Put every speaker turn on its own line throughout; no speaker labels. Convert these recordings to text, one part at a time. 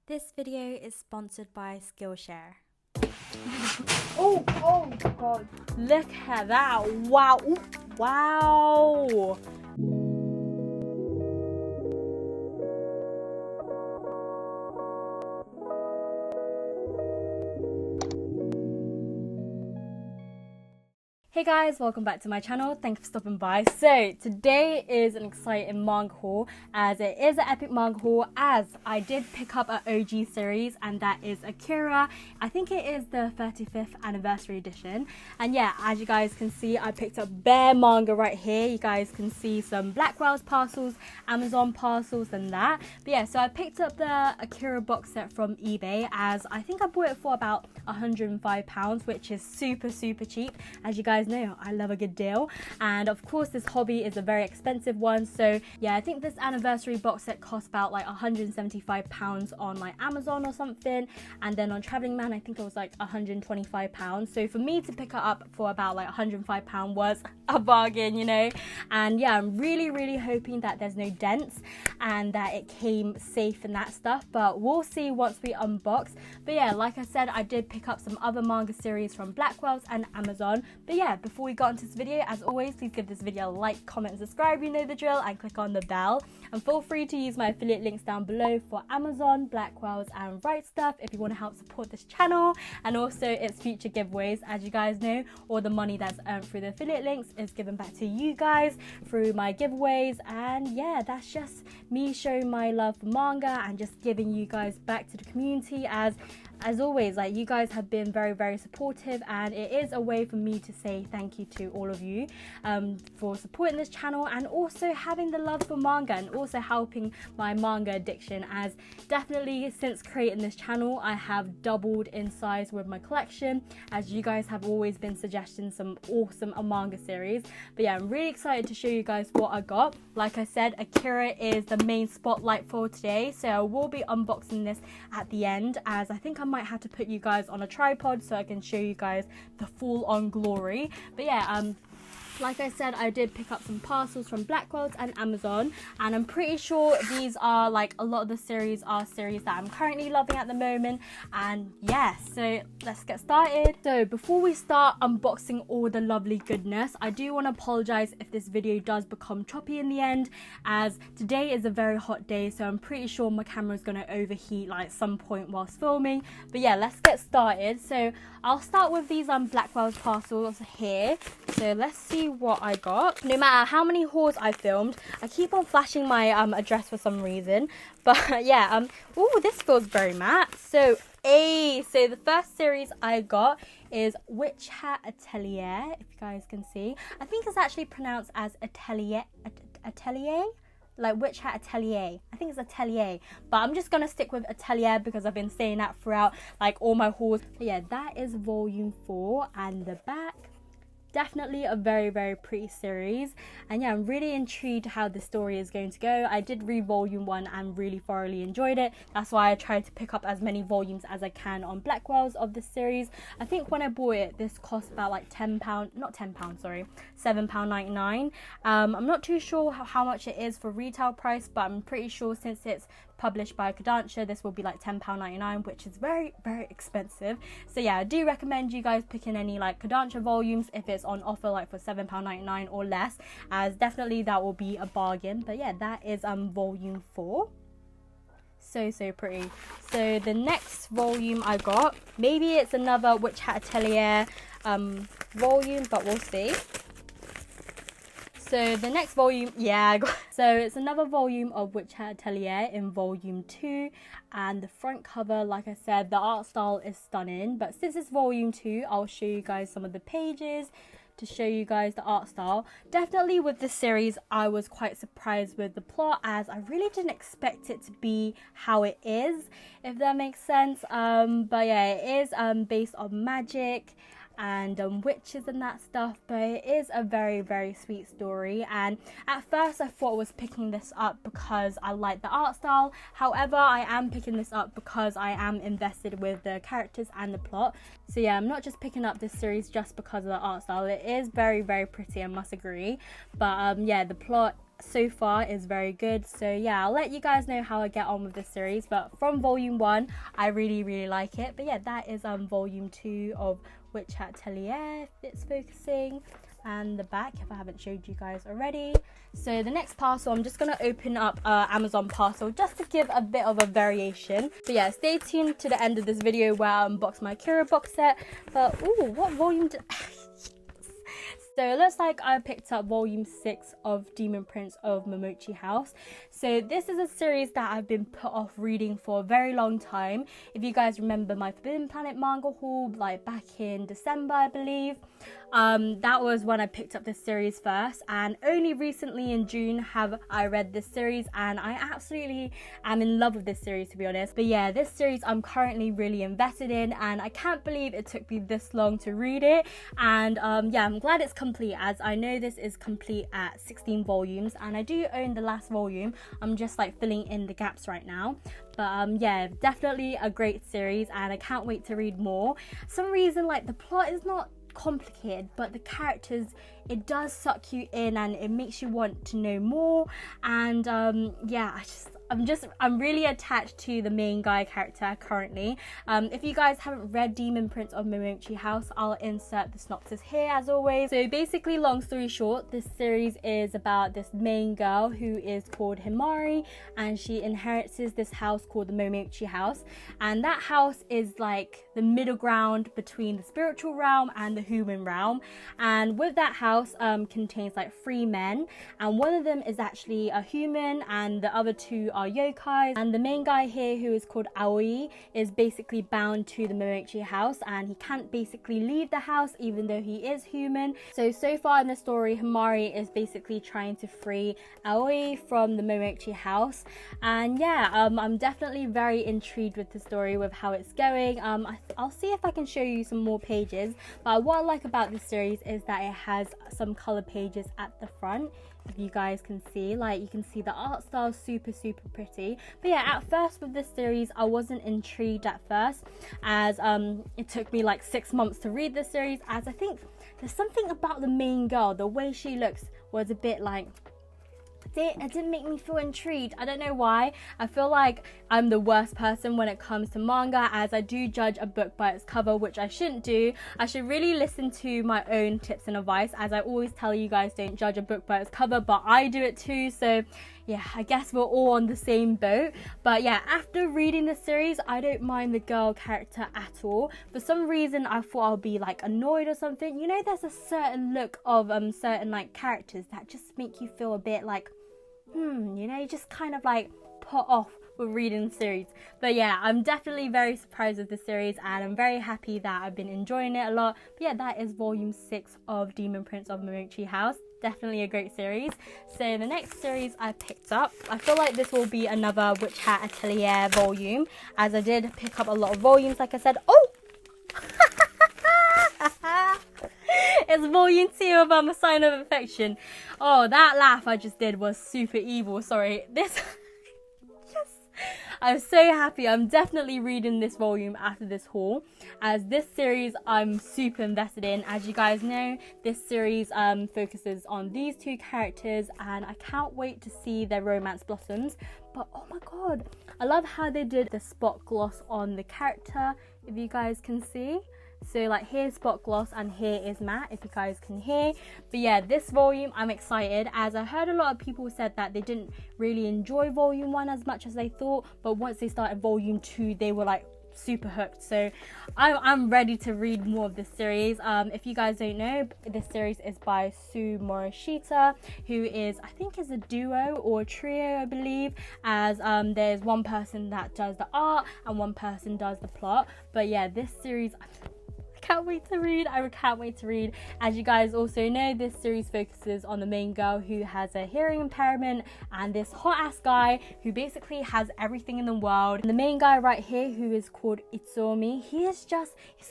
This video is sponsored by Skillshare.
Oh god. Look at that. Wow. Ooh, wow.
Hey guys, welcome back to my channel. Thank you for stopping by. So today is an exciting manga haul, as it is an epic manga haul, as I did pick up an OG series, and that is AKIRA. I think it is the 35th anniversary edition. And yeah, as you guys can see, I picked up bare manga right here. You guys can see some Blackwell's parcels, Amazon parcels and that. But yeah, so I picked up the AKIRA box set from eBay, as I think I bought it for about £105, which is super cheap. As you guys know, I love a good deal, and of course this hobby is a very expensive one. So yeah, I think this anniversary box set cost about like £175 on like Amazon or something, and then on Traveling Man I think it was like £125. So for me to pick it up for about like £105 was a bargain, you know. And yeah, I'm really hoping that there's no dents and that it came safe and that stuff, but we'll see once we unbox. But yeah, like I said, I did pick up some other manga series from Blackwell's and Amazon. But yeah, before we got into this video, as always, please give this video a like, comment and subscribe, you know the drill, and click on the bell. And feel free to use my affiliate links down below for Amazon, Blackwell's and Right Stuff if you want to help support this channel and also its future giveaways. As you guys know, all the money that's earned through the affiliate links is given back to you guys through my giveaways. And yeah, that's just me showing my love for manga and just giving you guys back to the community, as always, like, you guys have been very supportive, and it is a way for me to say thank you to all of you for supporting this channel and also having the love for manga and also helping my manga addiction, as definitely since creating this channel I have doubled in size with my collection, as you guys have always been suggesting some awesome manga series. But yeah, I'm really excited to show you guys what I got. Like I said, AKIRA is the main spotlight for today, so I will be unboxing this at the end, as I think I might have to put you guys on a tripod so I can show you guys the full on glory. But yeah, like I said, I did pick up some parcels from Blackwell's and Amazon, and I'm pretty sure these are, like, a lot of the series are series that I'm currently loving at the moment. And yeah, so let's get started. So before we start unboxing all the lovely goodness, I do want to apologize if this video does become choppy in the end, as today is a very hot day, so I'm pretty sure my camera is going to overheat like some point whilst filming. But yeah, let's get started. So I'll start with these Blackwell's parcels here. So let's see what I got. No matter how many hauls I filmed, I keep on flashing my address for some reason. But yeah, oh, this feels very matte. So the first series I got is Witch Hat Atelier, if you guys can see. I think it's actually pronounced as Atelier, like Witch Hat Atelier. I think it's Atelier, but I'm just gonna stick with Atelier because I've been saying that throughout like all my hauls. But yeah, that is volume 4, and the back, definitely a very pretty series. And yeah, I'm really intrigued how the story is going to go. I did read volume 1 and really thoroughly enjoyed it. That's why I tried to pick up as many volumes as I can on Blackwell's of this series. I think when I bought it, this cost about like £7.99. I'm not too sure how much it is for retail price, but I'm pretty sure since it's published by Kodansha, this will be like £10.99, which is very expensive. So yeah, I do recommend you guys picking any like Kodansha volumes if it's on offer, like for £7.99 or less, as definitely that will be a bargain. But yeah, that is volume 4. So pretty. So the next volume I got, maybe it's another Witch Hat Atelier volume, but we'll see. So the next volume, so it's another volume of Witch Hat Atelier in volume 2, and the front cover, like I said, the art style is stunning. But since it's volume 2, I'll show you guys some of the pages to show you guys the art style. Definitely with this series, I was quite surprised with the plot, as I really didn't expect it to be how it is, if that makes sense. But yeah, it is based on magic and witches and that stuff, but it is a very sweet story. And at first I thought I was picking this up because I like the art style. However, I am picking this up because I am invested with the characters and the plot. So yeah, I'm not just picking up this series just because of the art style. It is very pretty, I must agree. But yeah, the plot so far is very good. So yeah, I'll let you guys know how I get on with this series, but from volume 1 I really like it. But yeah, that is volume 2 of Hat Atelier, if it's focusing, and the back if I haven't showed you guys already. So the next parcel, I'm just going to open up Amazon parcel just to give a bit of a variation. But yeah, stay tuned to the end of this video where I unbox my AKIRA box set. But ooh, what volume did So it looks like I picked up volume 6 of Demon Prince of Momochi House. So this is a series that I've been put off reading for a very long time. If you guys remember my Forbidden Planet manga haul, like back in December I believe, that was when I picked up this series first, and only recently in June have I read this series, and I absolutely am in love with this series, to be honest. But yeah, this series I'm currently really invested in, and I can't believe it took me this long to read it. And yeah, I'm glad it's complete, as I know this is complete at 16 volumes, and I do own the last volume. I'm just like filling in the gaps right now. But yeah, definitely a great series, and I can't wait to read more. For some reason, like, the plot is not complicated, but the characters, it does suck you in and it makes you want to know more. And yeah, I'm really attached to the main guy character currently. If you guys haven't read Demon Prince of Momochi House, I'll insert the synopsis here as always. So basically, long story short, this series is about this main girl who is called Himari, and she inherits this house called the Momochi House, and that house is like the middle ground between the spiritual realm and the human realm. And with that house contains like 3 men, and one of them is actually a human and the other 2 are yokais. And the main guy here, who is called Aoi, is basically bound to the Momochi house, and he can't basically leave the house even though he is human. So far in the story, Himari is basically trying to free Aoi from the Momochi house. And yeah, I'm definitely very intrigued with the story, with how it's going. I'll see if I can show you some more pages, but what I like about this series is that it has some color pages at the front. If you guys can see, like, you can see the art style, super pretty. But yeah, at first with this series I wasn't intrigued at first, as it took me like 6 months to read this series, as I think there's something about the main girl, the way she looks was a bit like, it didn't make me feel intrigued. I don't know why. I feel like I'm the worst person when it comes to manga, as I do judge a book by its cover, which I shouldn't do. I should really listen to my own tips and advice, as I always tell you guys, don't judge a book by its cover, but I do it too. So yeah, I guess we're all on the same boat. But yeah, after reading the series, I don't mind the girl character at all. For some reason I thought I'll be like annoyed or something. You know, there's a certain look of certain like characters that just make you feel a bit like, you know, you just kind of like put off with reading the series. But yeah, I'm definitely very surprised with the series, and I'm very happy that I've been enjoying it a lot. But yeah, that is volume 6 of Demon Prince of Momochi House. Definitely a great series. So the next series I picked up, I feel like this will be another Hat Atelier volume, as I did pick up a lot of volumes, like I said. Oh! It's volume 2 of A Sign of Affection. Oh, that laugh I just did was super evil. Sorry. This... Yes. I'm so happy. I'm definitely reading this volume after this haul, as this series I'm super invested in. As you guys know, this series focuses on these 2 characters, and I can't wait to see their romance blossoms. But oh my god, I love how they did the spot gloss on the character, if you guys can see. So like, here's spot gloss and here is matte, if you guys can hear. But yeah, this volume I'm excited, as I heard a lot of people said that they didn't really enjoy volume 1 as much as they thought, but once they started volume 2 they were like super hooked. So I'm ready to read more of this series. If you guys don't know, this series is by Sue Morishita, who is, I think, is a duo or a trio, I believe, as there's one person that does the art and one person does the plot. But yeah, this series, can't wait to read. I can't wait to read. As you guys also know, this series focuses on the main girl who has a hearing impairment, and this hot ass guy who basically has everything in the world. And the main guy right here, who is called Itsuomi, he's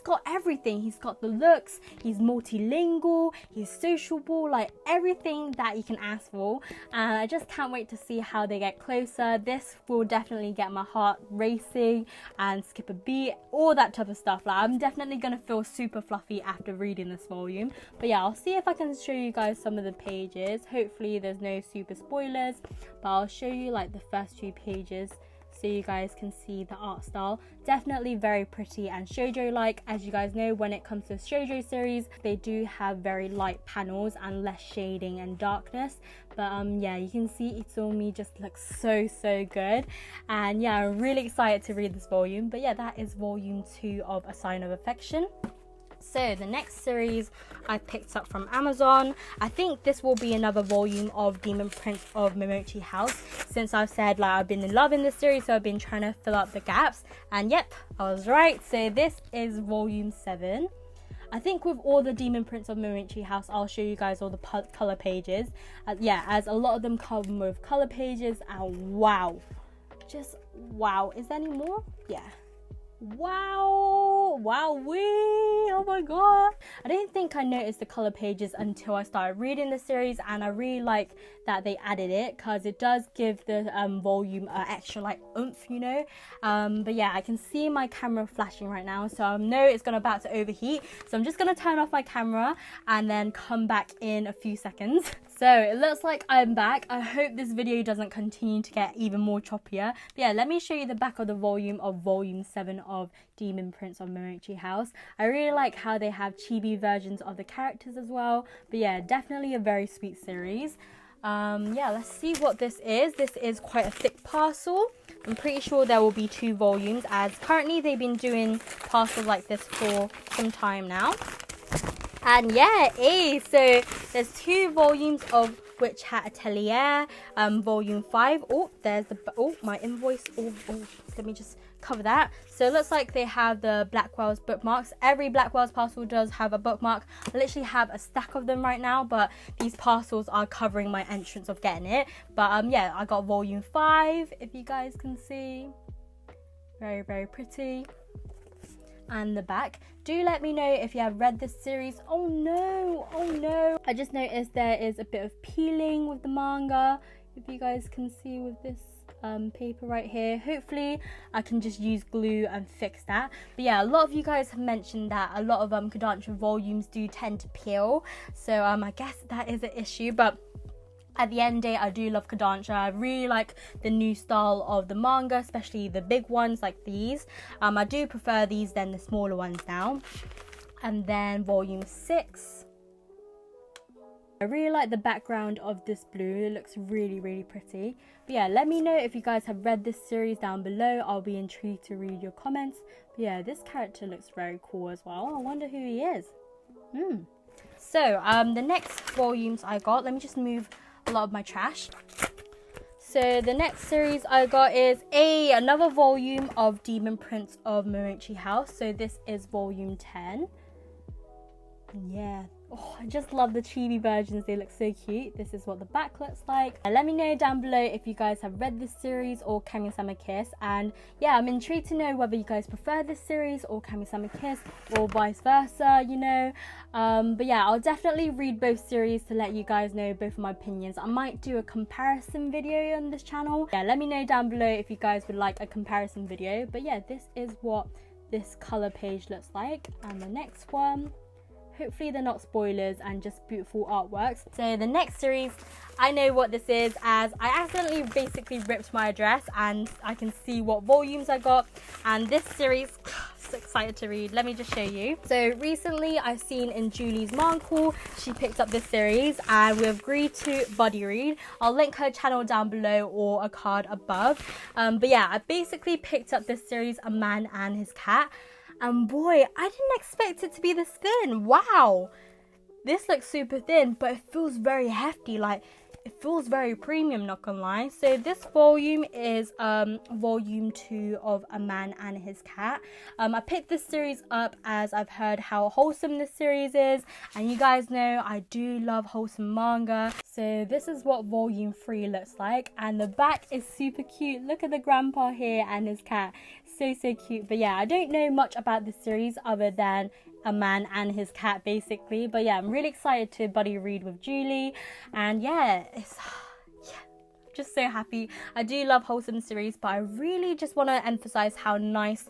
got everything. He's got the looks, he's multilingual, he's sociable, like everything that you can ask for. And I just can't wait to see how they get closer. This will definitely get my heart racing and skip a beat, all that type of stuff. Like, I'm definitely gonna feel feels super fluffy after reading this volume. But yeah, I'll see if I can show you guys some of the pages. Hopefully there's no super spoilers, but I'll show you like the first few pages so you guys can see the art style. Definitely very pretty and shoujo like. As you guys know, when it comes to shoujo series, they do have very light panels and less shading and darkness. But yeah, you can see Itsumi just looks so good, and yeah, I'm really excited to read this volume. But yeah, that is volume 2 of A Sign of Affection. So the next series I picked up from Amazon. I think this will be another volume of Demon Prince of Momochi House, since I've said like I've been in love in this series, so I've been trying to fill up the gaps, and yep, I was right. So this is volume 7. I think with all the Demon Prince of Momochi House, I'll show you guys all the color pages. Yeah, as a lot of them come with color pages, and wow, just wow. Is there any more? Yeah. Wow, wowee, oh my god. I didn't think I noticed the color pages until I started reading the series, and I really like that they added it because it does give the volume extra like oomph, you know. But yeah, I can see my camera flashing right now, so I know it's about to overheat, so I'm just gonna turn off my camera and then come back in a few seconds. So it looks like I'm back. I hope this video doesn't continue to get even more choppier. But yeah, let me show you the back of the volume of volume 7 of Demon Prince of Momochi House. I really like how they have chibi versions of the characters as well. But yeah, definitely a very sweet series. Yeah, let's see what this is. This is quite a thick parcel. I'm pretty sure there will be 2 volumes, as currently they've been doing parcels like this for some time now. And yeah, so there's 2 volumes of Witch Hat Atelier, volume 5. Oh, there's the, oh, my invoice. Oh, let me just cover that. So it looks like they have the Blackwell's bookmarks. Every Blackwell's parcel does have a bookmark. I literally have a stack of them right now, but these parcels are covering my entrance of getting it. But yeah, I got volume 5, if you guys can see. Very pretty. And the back. Do let me know if you have read this series. Oh no, I just noticed there is a bit of peeling with the manga, if you guys can see with this paper right here. Hopefully I can just use glue and fix that. But yeah, a lot of you guys have mentioned that a lot of Kodansha volumes do tend to peel, so I guess that is an issue. But at the end of the day, I do love Kodansha. I really like the new style of the manga, especially the big ones like these. I do prefer these than the smaller ones now. And then volume 6. I really like the background of this blue. It looks really pretty. But yeah, let me know if you guys have read this series down below. I'll be intrigued to read your comments. But yeah, this character looks very cool as well. I wonder who he is. So the next volumes I got, let me just move a lot of my trash. So the next series I got is another volume of Demon Prince of Momochi House. So this is volume 10. And yeah, oh, I just love the chibi versions. They look so cute. This is what the back looks like. And let me know down below if you guys have read this series or Kami-sama Kiss. And yeah, I'm intrigued to know whether you guys prefer this series or Kami-sama Kiss, or vice versa, you know. But yeah, I'll definitely read both series to let you guys know both of my opinions. I might do a comparison video on this channel. Yeah, let me know down below if you guys would like a comparison video. But yeah, this is what this color page looks like. And the next one, hopefully they're not spoilers and just beautiful artworks. So the next series, I know what this is, as I accidentally basically ripped my address and I can see what volumes I got. And this series, so excited to read. Let me just show you. So recently I've seen in Julie's Manga Haul, she picked up this series and we agreed to buddy read. I'll link her channel down below or a card above. But yeah, I basically picked up this series, A Man and His Cat. And boy, I didn't expect it to be this thin. Wow, this looks super thin, but it feels very hefty. Like, it feels very premium, not gonna lie. So this volume is volume 2 of A Man and His Cat. I picked this series up as I've heard how wholesome this series is, and you guys know I do love wholesome manga. So this is what volume 3 looks like, and the back is super cute. Look at the grandpa here and his cat. So cute. But yeah, I don't know much about this series other than A Man and His Cat basically. But yeah, I'm really excited to buddy read with Julie, and yeah, just so happy. I do love wholesome series, but I really just want to emphasize how nice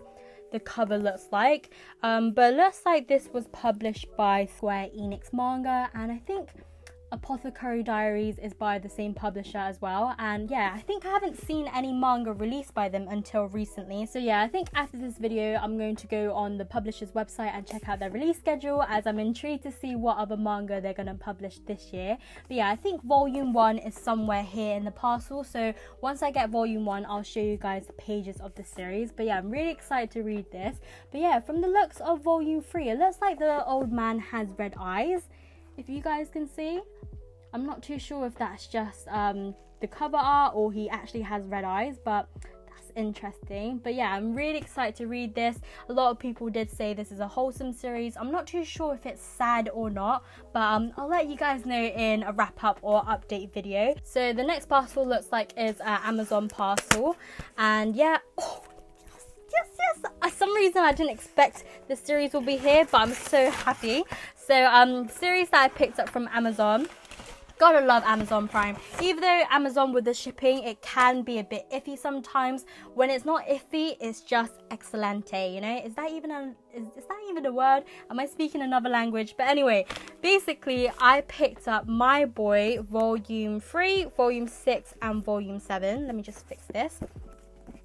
the cover looks like. But it looks like this was published by Square Enix Manga, and I think Apothecary Diaries is by the same publisher as well. And yeah, I think I haven't seen any manga released by them until recently. So yeah, I think after this video I'm going to go on the publisher's website and check out their release schedule, as I'm intrigued to see what other manga they're going to publish this year. But yeah, I think volume 1 is somewhere here in the parcel, so once I get volume 1 I'll show you guys the pages of the series. But yeah, I'm really excited to read this. But yeah, from the looks of volume 3, it looks like the old man has red eyes, if you guys can see. I'm not too sure if that's just the cover art or he actually has red eyes, but that's interesting. But yeah, I'm really excited to read this. A lot of people did say this is a wholesome series. I'm not too sure if it's sad or not, but I'll let you guys know in a wrap up or update video. So the next parcel looks like is an Amazon parcel, and yeah, oh, yes. For some reason I didn't expect the series will be here, but I'm so happy. So series that I picked up from Amazon. Gotta love Amazon Prime. Even though Amazon with the shipping, it can be a bit iffy sometimes. When it's not iffy, it's just excelente, you know? Is that even a word? Am I speaking another language? But anyway, basically I picked up My Boy Volume 3, Volume 6 and Volume 7. Let me just fix this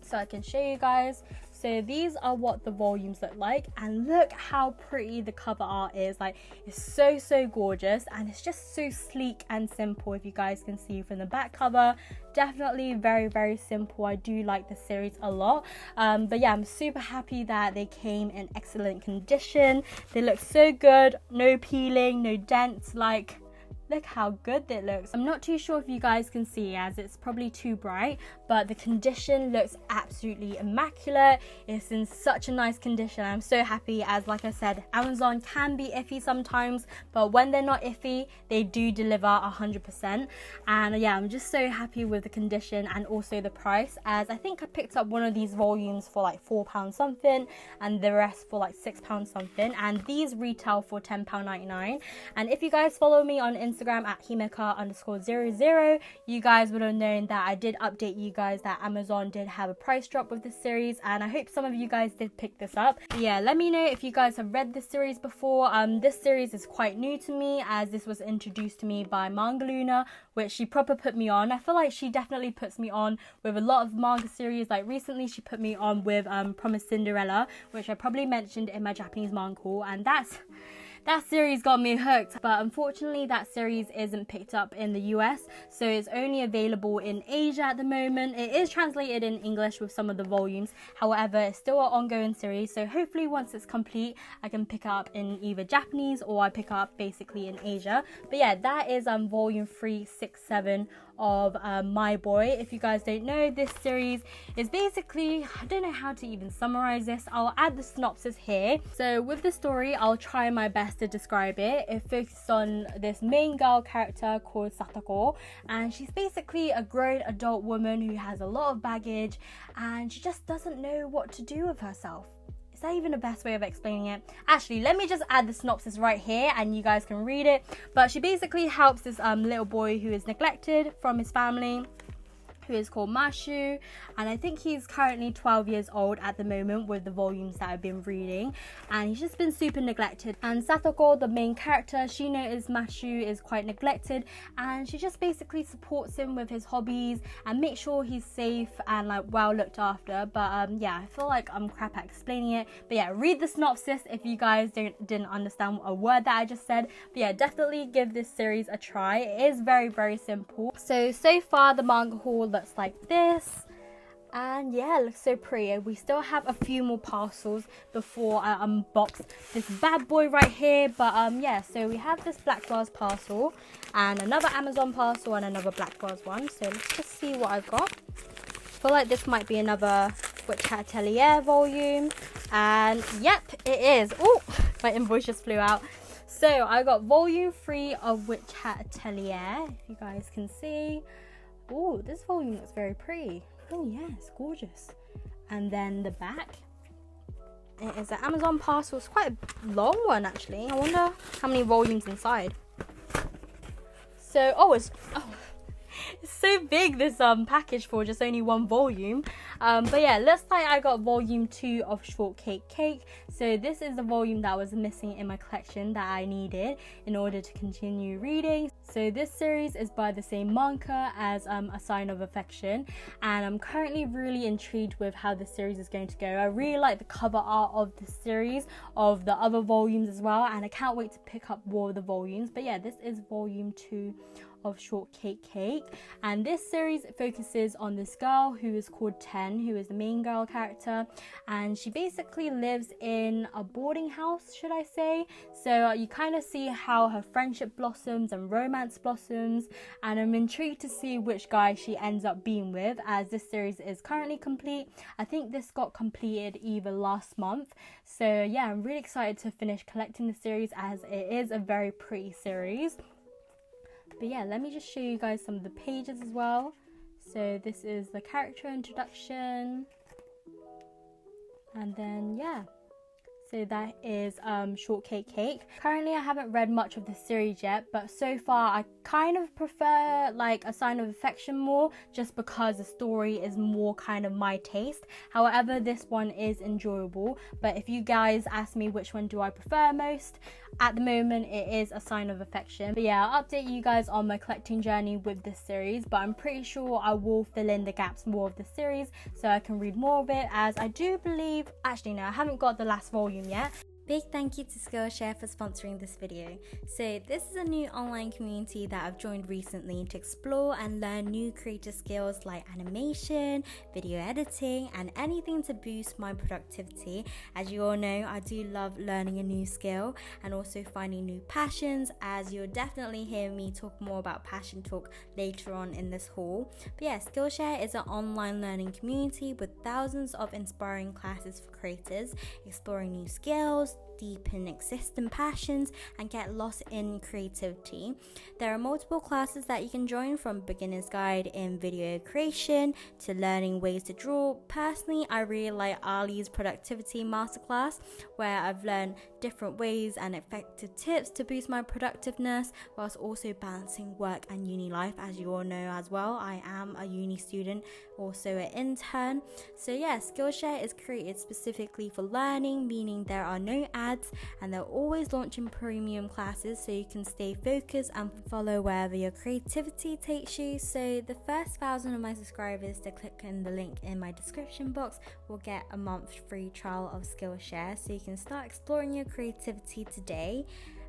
so I can show you guys. So these are what the volumes look like, and look how pretty the cover art is. Like, it's so gorgeous, and it's just so sleek and simple, if you guys can see from the back cover. Definitely very simple. I do like the series a lot. But yeah, I'm super happy that they came in excellent condition. They look so good, no peeling, no dents. Like, look how good that looks. I'm not too sure if you guys can see, as it's probably too bright, but the condition looks absolutely immaculate. It's in such a nice condition. I'm so happy, as like I said, Amazon can be iffy sometimes, but when they're not iffy, they do deliver 100%. And yeah, I'm just so happy with the condition and also the price, as I think I picked up one of these volumes for like £4 something and the rest for like £6 something, and these retail for £10.99. And if you guys follow me on Instagram at himeka_00, you guys would have known that I did update you guys that Amazon did have a price drop with this series, and I hope some of you guys did pick this up. Yeah, let me know if you guys have read this series before. This series is quite new to me, as this was introduced to me by Manga Luna, which she proper put me on. I feel like she definitely puts me on with a lot of manga series. Like recently she put me on with Promised Cinderella, which I probably mentioned in my Japanese manga haul, and that series got me hooked. But unfortunately that series isn't picked up in the US, so it's only available in Asia at the moment. It is translated in English with some of the volumes, however it's still an ongoing series, so hopefully once it's complete I can pick up in either Japanese or I pick up basically in Asia. But yeah, that is volume 3, 6, 7 of My Boy. If you guys don't know, this series is basically, I don't know how to even summarize this. I'll add the synopsis here. So with the story, I'll try my best to describe it. It focuses on this main girl character called Satoko, and she's basically a grown adult woman who has a lot of baggage, and she just doesn't know what to do with herself. Is that even the best way of explaining it? Actually, let me just add the synopsis right here and you guys can read it. But she basically helps this little boy who is neglected from his family, who is called Mashu, and I think he's currently 12 years old at the moment with the volumes that I've been reading, and he's just been super neglected. And Satoko, the main character, she noticed Mashu is quite neglected, and she just basically supports him with his hobbies and makes sure he's safe and like well looked after. But yeah, I feel like I'm crap at explaining it, but yeah, read the synopsis if you guys didn't understand a word that I just said. But yeah, definitely give this series a try. It is very simple. So far the manga haul looks like this, and yeah, it looks so pretty. We still have a few more parcels before I unbox this bad boy right here. But yeah, so we have this Black Bars parcel and another Amazon parcel and another Black Bars one. So let's just see what I've got. I feel like this might be another Hat Atelier volume, and yep, it is. Oh, my invoice just flew out. So I got volume 3 of Hat Atelier, if you guys can see. Oh, this volume looks very pretty. Oh yeah, it's gorgeous. And then the back, it is an Amazon parcel. It's quite a long one actually. I wonder how many volumes inside. So It's so big, this package for just only one volume. But yeah, looks like I got volume 2 of Shortcake Cake. So this is the volume that was missing in my collection that I needed in order to continue reading. So this series is by the same manga as A Sign of Affection, and I'm currently really intrigued with how the series is going to go. I really like the cover art of the series, of the other volumes as well, and I can't wait to pick up more of the volumes. But yeah, this is volume 2 of Shortcake Cake, and this series focuses on this girl who is called Ten, who is the main girl character, and she basically lives in a boarding house, should I say. So you kind of see how her friendship blossoms and romance blossoms, and I'm intrigued to see which guy she ends up being with, as this series is currently complete. I think this got completed either last month, so yeah, I'm really excited to finish collecting the series as it is a very pretty series. But yeah, let me just show you guys some of the pages as well. So this is the character introduction, and then yeah, so that is Shortcake Cake. Currently I haven't read much of the series yet, but so far I kind of prefer like A Sign of Affection more, just because the story is more kind of my taste. However, this one is enjoyable, but if you guys ask me which one do I prefer most, at the moment it is A Sign of Affection. But yeah, I'll update you guys on my collecting journey with this series, but I'm pretty sure I will fill in the gaps more of the series so I can read more of it, as I do believe, actually no, I haven't got the last volume yet. Big thank you to Skillshare for sponsoring this video. So this is a new online community that I've joined recently to explore and learn new creative skills like animation, video editing, and anything to boost my productivity. As you all know, I do love learning a new skill and also finding new passions, as you'll definitely hear me talk more about passion talk later on in this haul. But yeah, Skillshare is an online learning community with thousands of inspiring classes for creators, exploring new skills, deepen existing passions, and get lost in creativity. There are multiple classes that you can join, from beginner's guide in video creation to learning ways to draw. Personally, I really like Ali's productivity masterclass, where I've learned different ways and effective tips to boost my productiveness whilst also balancing work and uni life. As you all know as well, I am a uni student, also an intern. So yeah, Skillshare is created specifically for learning, meaning there are no ads, and they're always launching premium classes so you can stay focused and follow wherever your creativity takes you. So the first 1,000 of my subscribers to click on the link in my description box will get a month free trial of Skillshare, so you can start exploring your creativity today.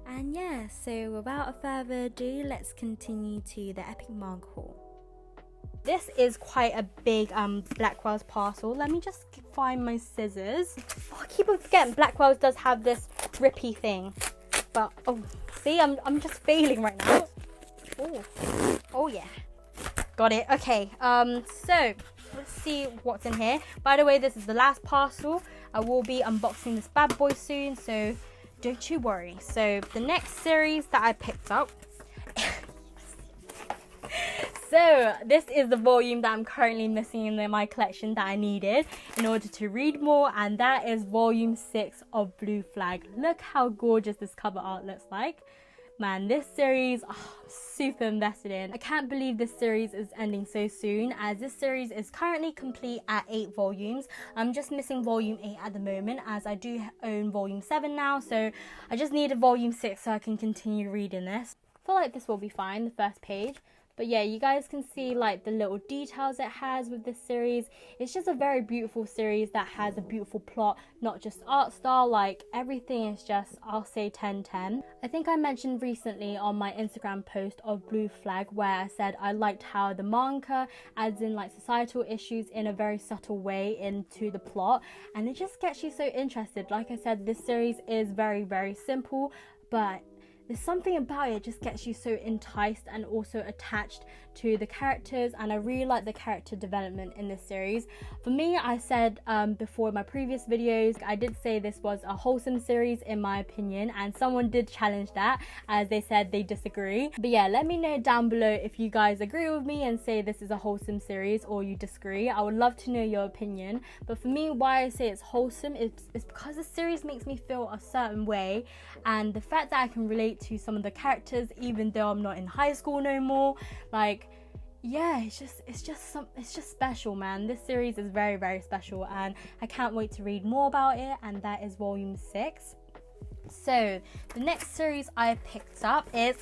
And yeah, so without further ado, let's continue to the epic manga haul. This is quite a big Blackwell's parcel. Let me just find my scissors. Oh, I keep on forgetting Blackwell's does have this rippy thing. But oh, see, I'm just failing right now. Oh yeah, got it. Okay, so let's see what's in here. By the way, this is the last parcel. I will be unboxing this bad boy soon, so don't you worry. So the next series that I picked up. So this is the volume that I'm currently missing in my collection that I needed in order to read more, and that is volume 6 of Blue Flag. Look how gorgeous this cover art looks like. Man, this series, I'm super invested in. I can't believe this series is ending so soon, as this series is currently complete at 8 volumes. I'm just missing volume 8 at the moment, as I do own volume 7 now, so I just need a volume 6 so I can continue reading this. I feel like this will be fine, the first page. But yeah, you guys can see like the little details it has with this series. It's just a very beautiful series that has a beautiful plot, not just art style. Like everything is just, I'll say 10/10. I think I mentioned recently on my Instagram post of Blue Flag where I said I liked how the manga adds in like societal issues in a very subtle way into the plot, and it just gets you so interested. Like I said, this series is very, very simple, but there's something about it just gets you so enticed and also attached to the characters, and I really like the character development in this series. For me, I said before in my previous videos, I did say this was a wholesome series in my opinion, and someone did challenge that as they said they disagree. But yeah, let me know down below if you guys agree with me and say this is a wholesome series, or you disagree. I would love to know your opinion. But for me, why I say it's wholesome is because the series makes me feel a certain way, and the fact that I can relate to some of the characters even though I'm not in high school no more, like yeah, it's just special, man. This series is very, very special, and I can't wait to read more about it. And that is volume 6. So the next series I picked up is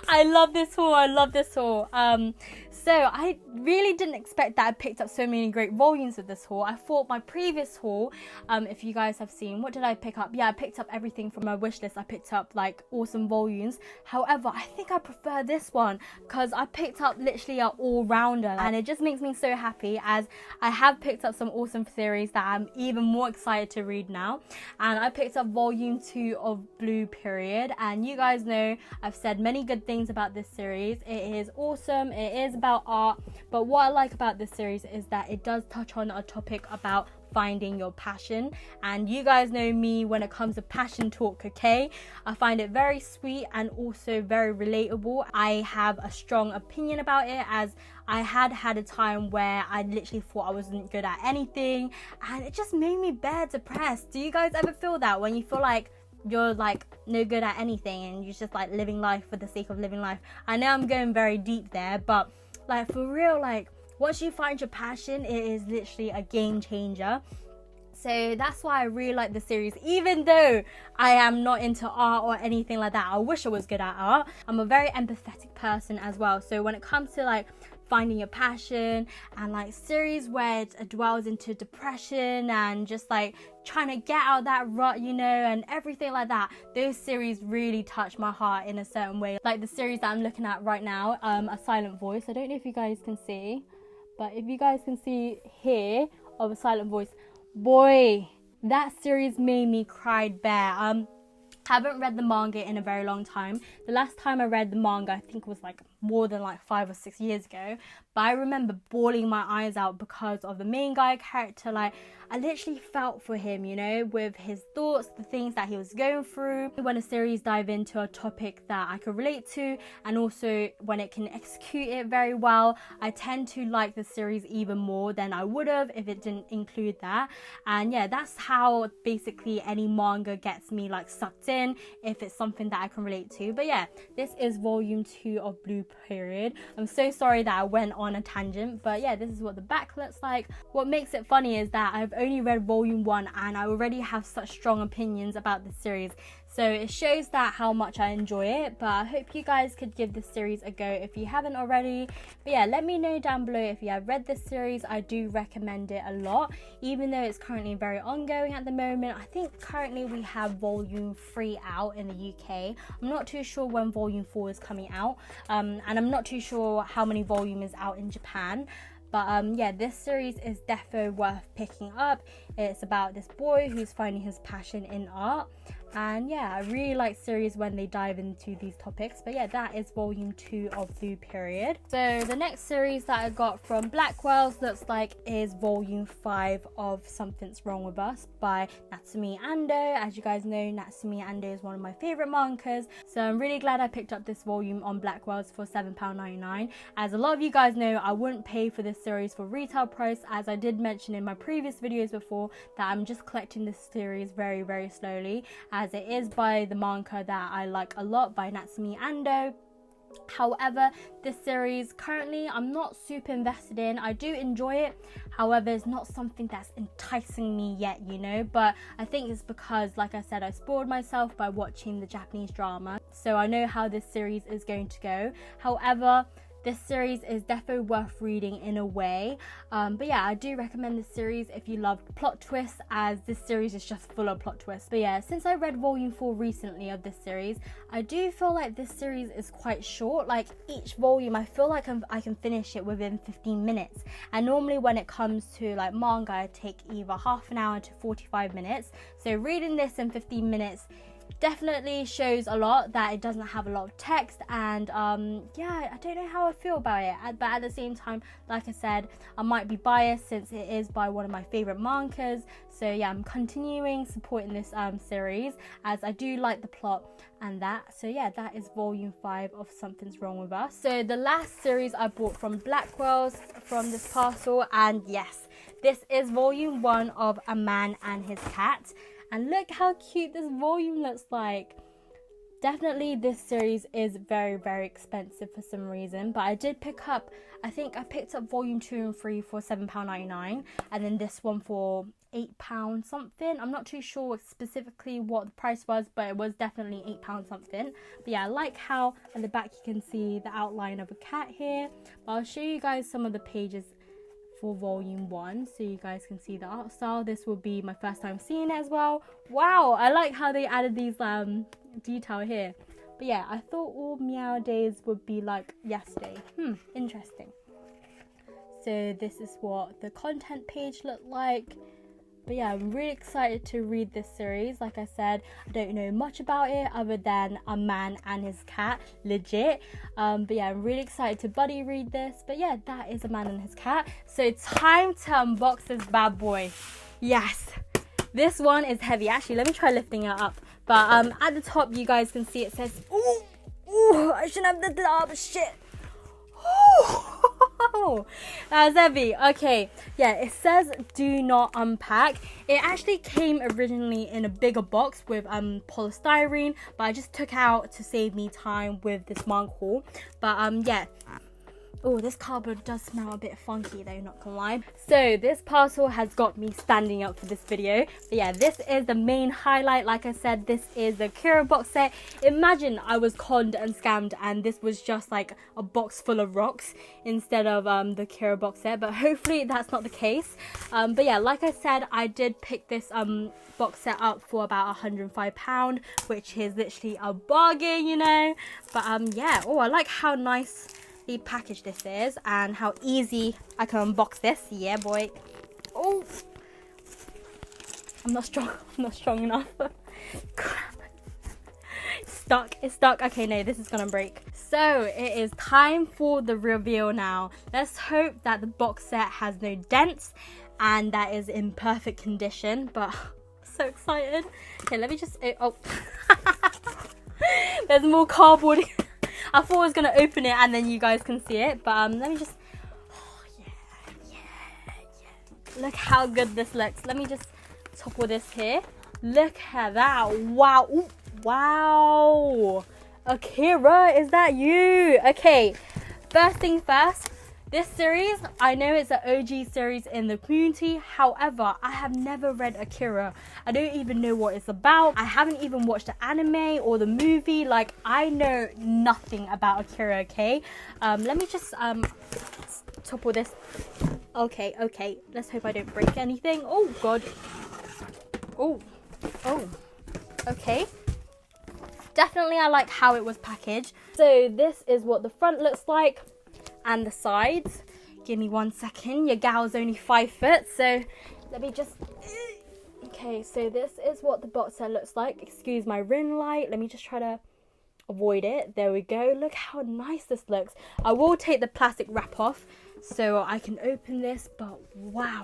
I love this haul. So I really didn't expect that I picked up so many great volumes of this haul. I thought my previous haul, if you guys have seen, what did I pick up? Yeah, I picked up everything from my wish list. I picked up like awesome volumes. However, I think I prefer this one because I picked up literally an all-rounder, and it just makes me so happy as I have picked up some awesome series that I'm even more excited to read now. And I picked up volume 2 of Blue Period, and you guys know I've said many good things about this series. It is awesome, it is about art, but what I like about this series is that it does touch on a topic about finding your passion. And you guys know me when it comes to passion talk, okay? I find it very sweet and also very relatable. I have a strong opinion about it, as I had a time where I literally thought I wasn't good at anything, and it just made me bare depressed. Do you guys ever feel that, when you feel like you're like no good at anything and you're just like living life for the sake of living life? I know I'm going very deep there, but like for real, like once you find your passion, it is literally a game changer. So that's why I really like the series, even though I am not into art or anything like that. I wish I was good at art. I'm a very empathetic person as well. So when it comes to like finding your passion and like series where it dwells into depression and just like trying to get out of that rut, you know, and everything like that, those series really touch my heart in a certain way. Like the series that I'm looking at right now, A Silent Voice. I don't know if you guys can see, but if you guys can see here of A Silent Voice, boy, that series made me cry bare. Haven't read the manga in a very long time. The last time I read the manga, I think it was like more than like 5 or 6 years ago, but I remember bawling my eyes out because of the main guy character. Like I literally felt for him, you know, with his thoughts, the things that he was going through. When a series dive into a topic that I could relate to, and also when it can execute it very well, I tend to like the series even more than I would have if it didn't include that. And yeah, that's how basically any manga gets me like sucked in, if it's something that I can relate to. But yeah, this is volume 2 of Blue Period. I'm so sorry that I went on a tangent, but yeah, this is what the back looks like. What makes it funny is that I've only read volume 1 and I already have such strong opinions about the series, so it shows that how much I enjoy it. But I hope you guys could give this series a go if you haven't already. But yeah, let me know down below if you have read this series. I do recommend it a lot, even though it's currently very ongoing at the moment. I think currently we have volume 3 out in the UK. I'm not too sure when volume 4 is coming out, and I'm not too sure how many volume is out in Japan. But yeah, this series is defo worth picking up. It's about this boy who's finding his passion in art. And yeah, I really like series when they dive into these topics. But yeah, that is volume 2 of Blue Period. So the next series that I got from Blackwell's looks like is volume 5 of Something's Wrong With Us by Natsumi Ando. As you guys know, Natsumi Ando is one of my favorite mangas, so I'm really glad I picked up this volume on Blackwell's for £7.99. As a lot of you guys know, I wouldn't pay for this series for retail price, as I did mention in my previous videos before that I'm just collecting this series very, very slowly, as it is by the manga that I like a lot, by Natsumi Ando. However, this series currently I'm not super invested in. I do enjoy it, however it's not something that's enticing me yet, you know. But I think it's because, like I said, I spoiled myself by watching the Japanese drama, so I know how this series is going to go. However, this series is definitely worth reading in a way. But yeah, I do recommend this series if you love plot twists, as this series is just full of plot twists. But yeah, since I read volume 4 recently of this series, I do feel like this series is quite short. Like each volume, I feel like I can finish it within 15 minutes. And normally when it comes to like manga, I take either half an hour to 45 minutes. So reading this in 15 minutes definitely shows a lot that it doesn't have a lot of text. And yeah, I don't know how I feel about it, but at the same time, like I said, I might be biased since it is by one of my favorite mangas. So yeah, I'm continuing supporting this series, as I do like the plot and that. So yeah, that is volume 5 of Something's Wrong With Us. So the last series I bought from Blackwell's from this parcel, and yes, this is volume 1 of A Man and His Cat. And look how cute this volume looks like. Definitely this series is very, very expensive for some reason, but I did pick up, I think I picked up volume 2 and 3 for £7.99, and then this one for £8 something. I'm not too sure specifically what the price was, but it was definitely £8 something. But yeah, I like how at the back you can see the outline of a cat here. But I'll show you guys some of the pages for volume 1 so you guys can see the art style. This will be my first time seeing it as well. Wow, I like how they added these detail here. But yeah, I thought all Meow days would be like yesterday. Interesting. So this is what the content page looked like. But yeah, I'm really excited to read this series. Like I said, I don't know much about it other than a man and his cat, legit. But yeah, I'm really excited to buddy read this. But yeah, that is a man and his cat. So it's time to unbox this bad boy. Yes, this one is heavy. Actually, let me try lifting it up. But at the top, you guys can see it says, ooh, I shouldn't have lifted it up, shit. Ooh. That was heavy. Okay, yeah, it says do not unpack. It actually came originally in a bigger box with polystyrene, but I just took out to save me time with this manga haul. But yeah. Oh, this cardboard does smell a bit funky though, not gonna lie. So this parcel has got me standing up for this video. But yeah, this is the main highlight. Like I said, this is the AKIRA box set. Imagine I was conned and scammed and this was just like a box full of rocks instead of the AKIRA box set. But hopefully that's not the case. But yeah, like I said, I did pick this box set up for about £105, which is literally a bargain, you know. But yeah, oh, I like how nice package this is and how easy I can unbox this. Yeah, boy. Oh, I'm not strong enough. Crap. It's stuck. Okay, no, this is gonna break. So it is time for the reveal now. Let's hope that the box set has no dents and that is in perfect condition. But I'm so excited. Okay, let me just oh there's more cardboard. I thought I was going to open it and then you guys can see it. But let me just... Oh, yeah. Look how good this looks. Let me just topple this here. Look at that. Wow. Ooh, wow. AKIRA, is that you? Okay. First thing first. This series, I know it's an OG series in the community. However, I have never read AKIRA. I don't even know what it's about. I haven't even watched the anime or the movie. Like, I know nothing about AKIRA, okay? Let me just topple this. Okay. Let's hope I don't break anything. Oh, God. Oh. Okay. Definitely, I like how it was packaged. So, this is what the front looks like. And the sides. Give me 1 second. Your gal's only 5 foot, so let me just... Okay, so this is what the box set looks like. Excuse my ring light. Let me just try to avoid it. There we go. Look how nice this looks. I will take the plastic wrap off so I can open this, but wow.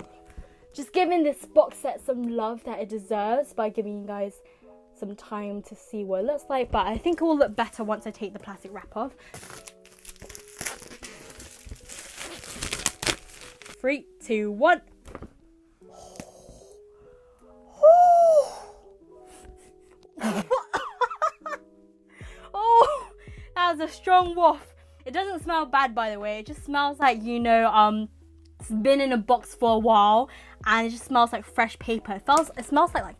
Just giving this box set some love that it deserves by giving you guys some time to see what it looks like, but I think it will look better once I take the plastic wrap off. 3, 2, 1. Oh, that was a strong waft. It doesn't smell bad, by the way. It just smells like, you know, it's been in a box for a while, and it just smells like fresh paper. It smells like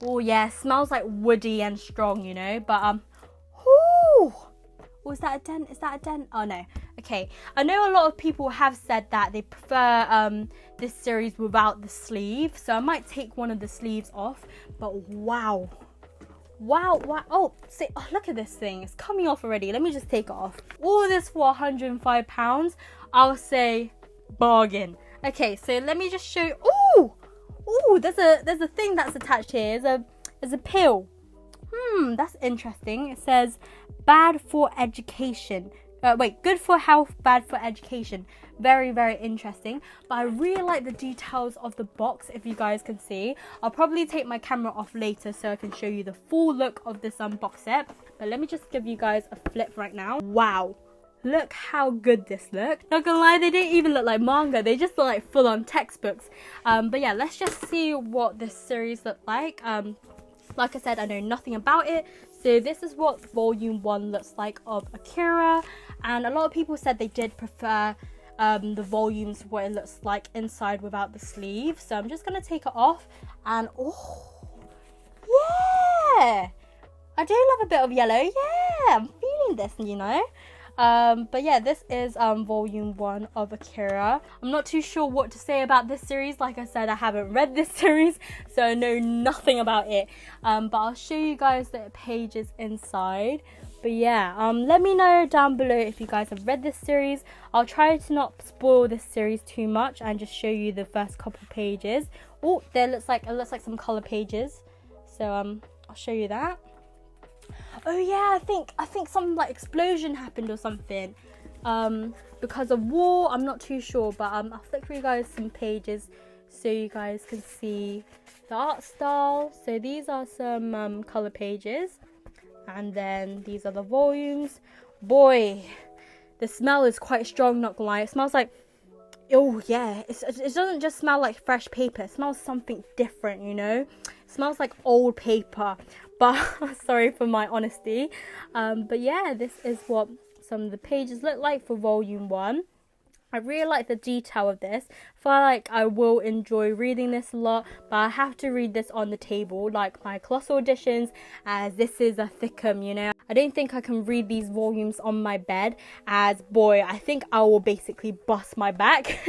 oh yeah, it smells like woody and strong, you know. But oh, is that a dent? Is that a dent? Oh no. Okay, I know a lot of people have said that they prefer this series without the sleeve, so I might take one of the sleeves off. But wow. Oh, see, oh, look at this thing. It's coming off already. Let me just take it off. All this for £105. I'll say bargain. Okay, so let me just show you. Oh, there's a thing that's attached here. There's a pill. That's interesting. It says bad for education. Good for health, bad for education. Very, very interesting. But I really like the details of the box, if you guys can see. I'll probably take my camera off later so I can show you the full look of this box set. But let me just give you guys a flip right now. Wow. Look how good this looks. Not gonna lie, they didn't even look like manga. They just look like full-on textbooks. But yeah, let's just see what this series looked like. Like I said, I know nothing about it. So this is what volume 1 looks like of Akira, and a lot of people said they did prefer the volumes what it looks like inside without the sleeve. So I'm just gonna take it off, and oh yeah, I do love a bit of yellow. Yeah, I'm feeling this, you know. But yeah, this is volume 1 of Akira. I'm not too sure what to say about this series. Like I said, I haven't read this series, so I know nothing about it. But I'll show you guys the pages inside. But yeah, let me know down below if you guys have read this series. I'll try to not spoil this series too much and just show you the first couple pages. Oh, it looks like some color pages. So I'll show you that. Oh yeah, I think some like explosion happened or something because of war. I'm not too sure, but I'll flick for you guys some pages so you guys can see the art style. So these are some color pages, and then these are the volumes. Boy, the smell is quite strong, not gonna lie. It smells like, oh yeah, it doesn't just smell like fresh paper. It smells something different, you know. It smells like old paper. But sorry for my honesty. But yeah, this is what some of the pages look like for volume 1. I really like the detail of this. I feel like I will enjoy reading this a lot, but I have to read this on the table like my colossal editions, as this is a thickum, you know. I don't think I can read these volumes on my bed, as boy, I think I will basically bust my back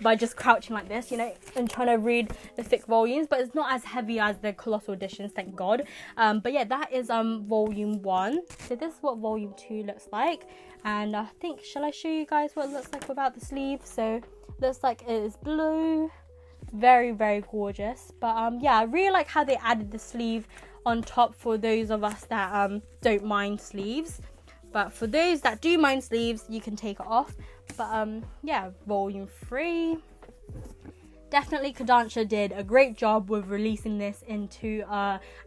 by just crouching like this, you know, and trying to read the thick volumes. But it's not as heavy as the colossal editions, thank God. But yeah, that is volume 1. So this is what volume 2 looks like. And I think, shall I show you guys what it looks like without the sleeve? So it looks like it is blue, very, very gorgeous. But yeah, I really like how they added the sleeve on top for those of us that don't mind sleeves. But for those that do mind sleeves, you can take it off. But yeah, volume 3. Definitely Kodansha did a great job with releasing this into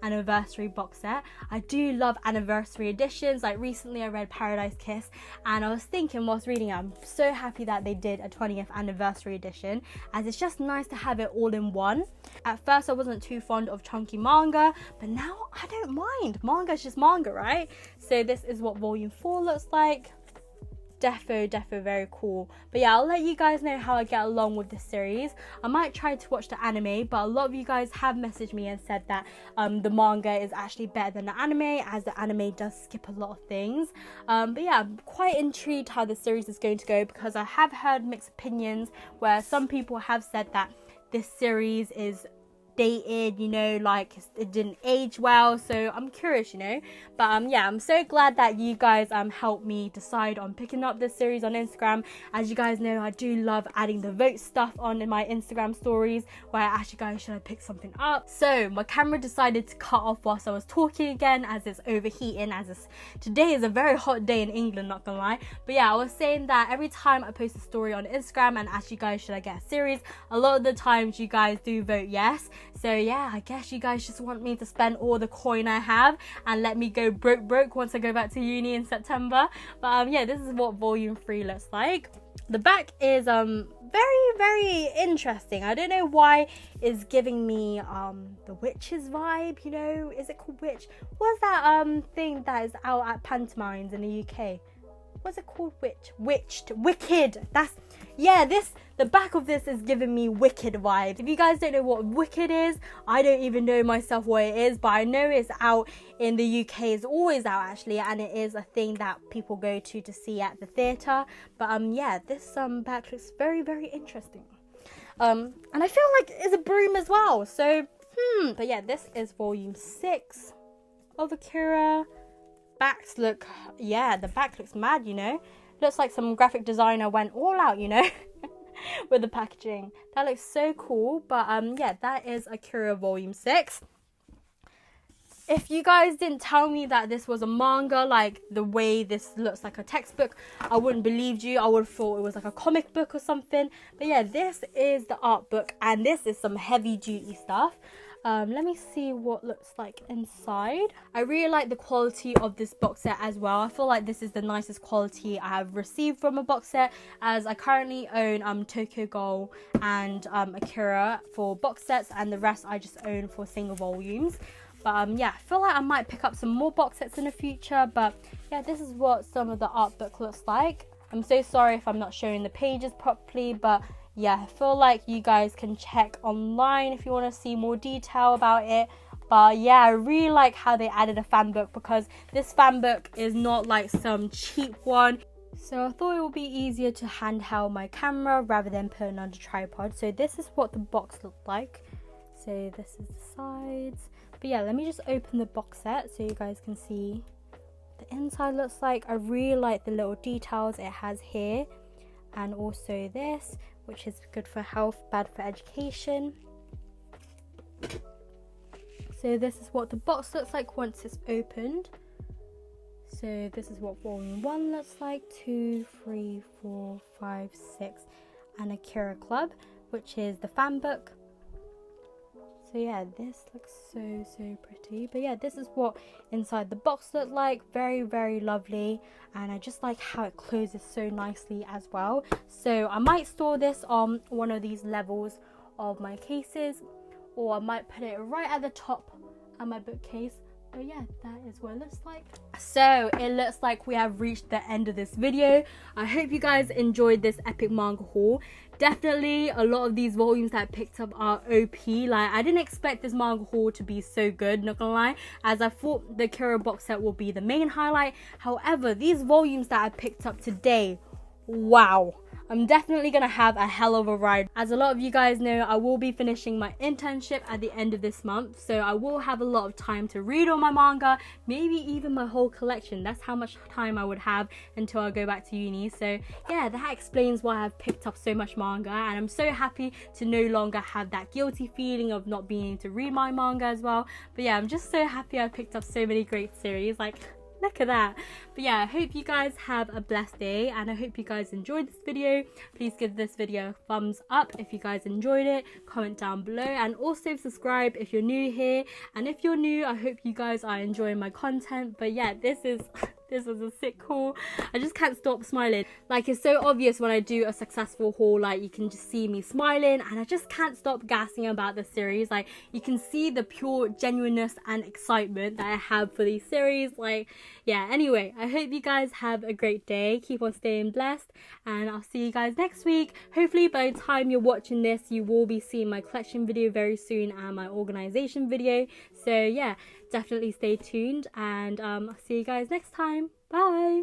anniversary box set. I do love anniversary editions. Like recently I read Paradise Kiss, and I was thinking whilst reading it, I'm so happy that they did a 20th anniversary edition, as it's just nice to have it all in one. At first I wasn't too fond of chunky manga, but now I don't mind. Manga is just manga, right? So this is what volume 4 looks like. Defo very cool. But yeah, I'll let you guys know how I get along with this series. I might try to watch the anime, but a lot of you guys have messaged me and said that the manga is actually better than the anime, as the anime does skip a lot of things. But yeah, I'm quite intrigued how the series is going to go, because I have heard mixed opinions where some people have said that this series is dated, you know, like it didn't age well. So I'm curious, you know. But yeah, I'm so glad that you guys helped me decide on picking up this series on Instagram. As you guys know, I do love adding the vote stuff on in my Instagram stories, where I asked you guys, should I pick something up? So my camera decided to cut off whilst I was talking again, as it's overheating, as today is a very hot day in England, not gonna lie. But yeah, I was saying that every time I post a story on Instagram and ask you guys, should I get a series, a lot of the times you guys do vote yes. So yeah, I guess you guys just want me to spend all the coin I have and let me go broke once I go back to uni in September. But yeah, this is what volume 3 looks like. The back is very interesting. I don't know why it's giving me the Witches vibe, you know. Is it called Witch? What's that thing that is out at pantomimes in the UK? What's it called? Wicked. That's, yeah, the back of this is giving me Wicked vibes. If you guys don't know what Wicked is, I don't even know myself what it is, but I know it's out in the UK. It's always out actually, and it is a thing that people go to see at the theatre. But yeah, this back looks very interesting. And I feel like it's a broom as well. So but yeah, this is volume 6 of Akira. Backs look, yeah, the back looks mad, you know. Looks like some graphic designer went all out, you know, with the packaging. That looks so cool. But yeah, that is Akira volume 6. If you guys didn't tell me that this was a manga, like the way this looks like a textbook, I wouldn't believed you. I would have thought it was like a comic book or something. But yeah, this is the art book, and this is some heavy duty stuff. Let me see what looks like inside. I really like the quality of this box set as well. I feel like this is the nicest quality I have received from a box set, as I currently own Tokyo Ghoul and Akira for box sets, and the rest I just own for single volumes. But yeah, I feel like I might pick up some more box sets in the future. But yeah, this is what some of the art book looks like. I'm so sorry if I'm not showing the pages properly, but yeah, I feel like you guys can check online if you want to see more detail about it. But yeah, I really like how they added a fan book, because this fan book is not like some cheap one. So I thought it would be easier to handheld my camera rather than put it on a tripod. So this is what the box looked like. So this is the sides. But yeah, let me just open the box set so you guys can see what the inside looks like. I really like the little details it has here. And also this, which is good for health, bad for education. So this is what the box looks like once it's opened. So this is what volume 1 looks like, 2, 3, 4, 5, 6, and AKIRA Club, which is the fan book. So yeah, this looks so pretty. But yeah, this is what inside the box looked like. Very lovely, and I just like how it closes so nicely as well. So I might store this on one of these levels of my cases, or I might put it right at the top of my bookcase. But yeah, that is what it looks like. So it looks like we have reached the end of this video. I hope you guys enjoyed this epic manga haul. Definitely a lot of these volumes that I picked up are OP. Like, I didn't expect this manga haul to be so good, not gonna lie, as I thought the AKIRA box set will be the main highlight. However, these volumes that I picked up today, wow, I'm definitely gonna have a hell of a ride. As a lot of you guys know, I will be finishing my internship at the end of this month, so I will have a lot of time to read all my manga, maybe even my whole collection. That's how much time I would have until I go back to uni. So yeah, that explains why I've picked up so much manga, and I'm so happy to no longer have that guilty feeling of not being able to read my manga as well. But yeah, I'm just so happy I picked up so many great series. Like, look at that. But yeah, I hope you guys have a blessed day, and I hope you guys enjoyed this video. Please give this video a thumbs up if you guys enjoyed it, comment down below, and also subscribe if you're new here. And if you're new, I hope you guys are enjoying my content. But yeah, this was a sick haul. I just can't stop smiling. Like, it's so obvious when I do a successful haul, like you can just see me smiling, and I just can't stop gassing about the series. Like, you can see the pure genuineness and excitement that I have for these series. Like, yeah, anyway, I hope you guys have a great day. Keep on staying blessed, and I'll see you guys next week. Hopefully by the time you're watching this, you will be seeing my collection video very soon and my organization video. So yeah, definitely stay tuned, and I'll see you guys next time. Bye.